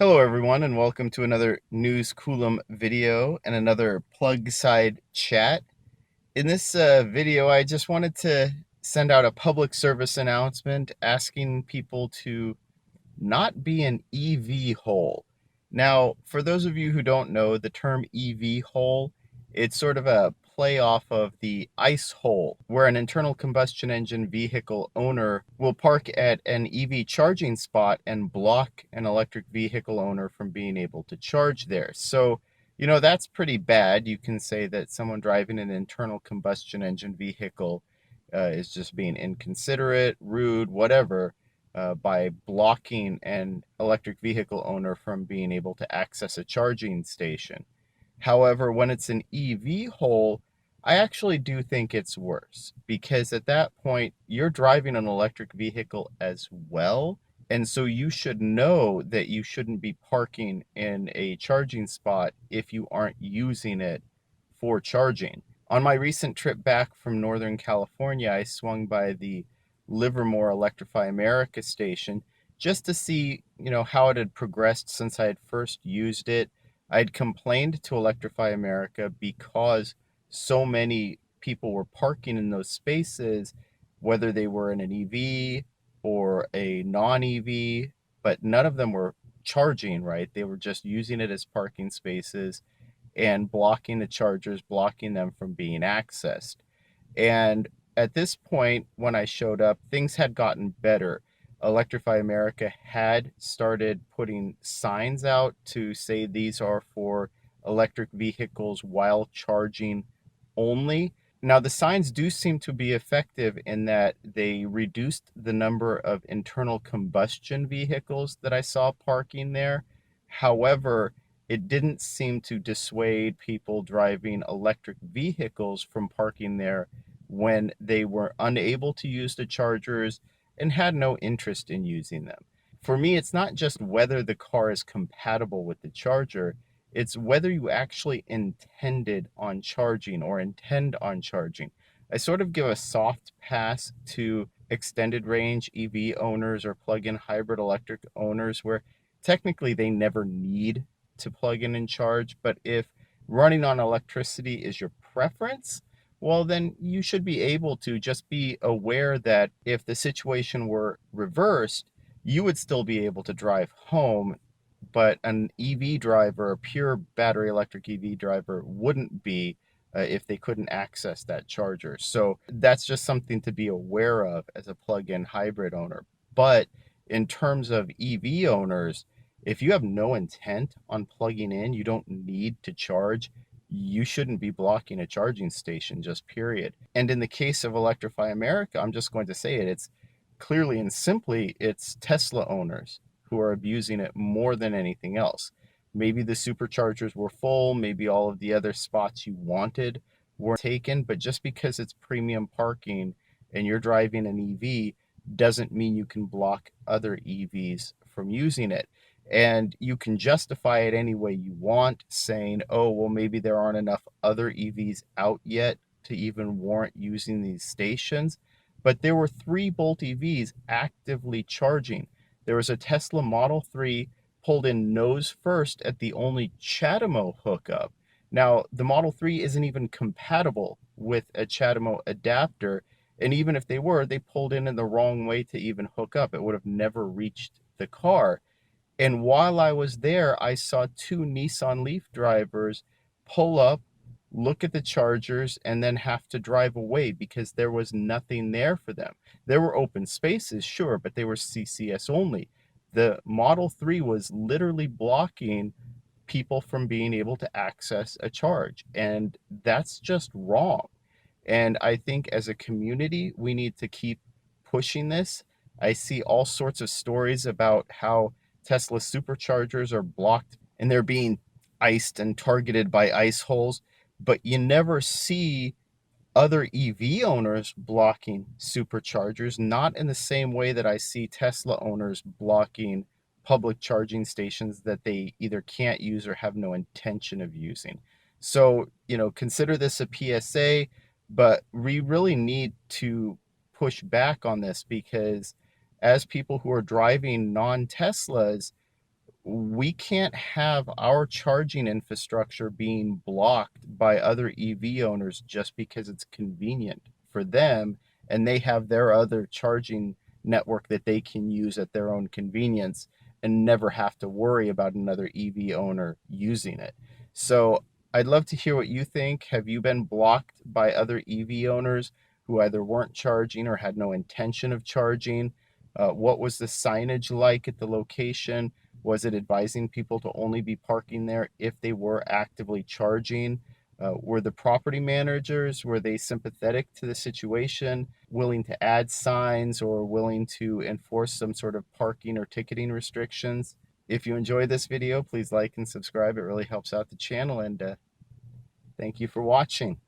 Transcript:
Hello everyone and welcome to another News Coolum video and another plug side chat. In this video I just wanted to send out a public service announcement asking people to not be an EV hole. Now, for those of you who don't know the term EV hole, it's sort of a play off of the ICE hole, where an internal combustion engine vehicle owner will park at an EV charging spot and block an electric vehicle owner from being able to charge there. So, that's pretty bad. You can say that someone driving an internal combustion engine vehicle is just being inconsiderate, rude, whatever, by blocking an electric vehicle owner from being able to access a charging station. However, when it's an EV hole, I actually do think it's worse because at that point, you're driving an electric vehicle as well. And so you should know that you shouldn't be parking in a charging spot if you aren't using it for charging. On my recent trip back from Northern California, I swung by the Livermore Electrify America station just to see, how it had progressed since I had first used it. I'd complained to Electrify America because so many people were parking in those spaces, whether they were in an EV or a non-EV, but none of them were charging, right? They were just using it as parking spaces and blocking the chargers, blocking them from being accessed. And at this point, when I showed up, things had gotten better. Electrify America had started putting signs out to say these are for electric vehicles while charging only. Now, the signs do seem to be effective in that they reduced the number of internal combustion vehicles that I saw parking there. However, it didn't seem to dissuade people driving electric vehicles from parking there when they were unable to use the chargers and had no interest in using them. For me, it's not just whether the car is compatible with the charger, it's whether you actually intended on charging or intend on charging. I sort of give a soft pass to extended range EV owners or plug-in hybrid electric owners where technically they never need to plug in and charge. But if running on electricity is your preference, well, then you should be able to just be aware that if the situation were reversed, you would still be able to drive home, but an EV driver, a pure battery electric EV driver, wouldn't be if they couldn't access that charger. So that's just something to be aware of as a plug-in hybrid owner. But in terms of EV owners, if you have no intent on plugging in, you don't need to charge, you shouldn't be blocking a charging station, just period. And in the case of Electrify America, I'm just going to say it, it's clearly and simply, it's Tesla owners who are abusing it more than anything else. Maybe the superchargers were full, maybe all of the other spots you wanted were taken, but just because it's premium parking and you're driving an EV doesn't mean you can block other EVs from using it. And you can justify it any way you want, saying, oh, well, maybe there aren't enough other EVs out yet to even warrant using these stations. But there were 3-volt EVs actively charging. There was a Tesla Model 3 pulled in nose first at the only CHAdeMO hookup. Now, the Model 3 isn't even compatible with a CHAdeMO adapter. And even if they were, they pulled in the wrong way to even hook up. It would have never reached the car. And while I was there, I saw 2 Nissan Leaf drivers pull up, look at the chargers, and then have to drive away because there was nothing there for them. There were open spaces, sure, but they were CCS only. The Model 3 was literally blocking people from being able to access a charge, and that's just wrong. And I think as a community, we need to keep pushing this. I see all sorts of stories about how Tesla superchargers are blocked and they're being iced and targeted by ICEholes, but you never see other EV owners blocking superchargers, not in the same way that I see Tesla owners blocking public charging stations that they either can't use or have no intention of using. So, consider this a PSA, but we really need to push back on this because as people who are driving non-Teslas, we can't have our charging infrastructure being blocked by other EV owners just because it's convenient for them and they have their other charging network that they can use at their own convenience and never have to worry about another EV owner using it. So I'd love to hear what you think. Have you been blocked by other EV owners who either weren't charging or had no intention of charging? What was the signage like at the location? Was it advising people to only be parking there if they were actively charging? Were the property managers, were they sympathetic to the situation, willing to add signs or willing to enforce some sort of parking or ticketing restrictions? If you enjoyed this video, please like and subscribe. It really helps out the channel, and thank you for watching.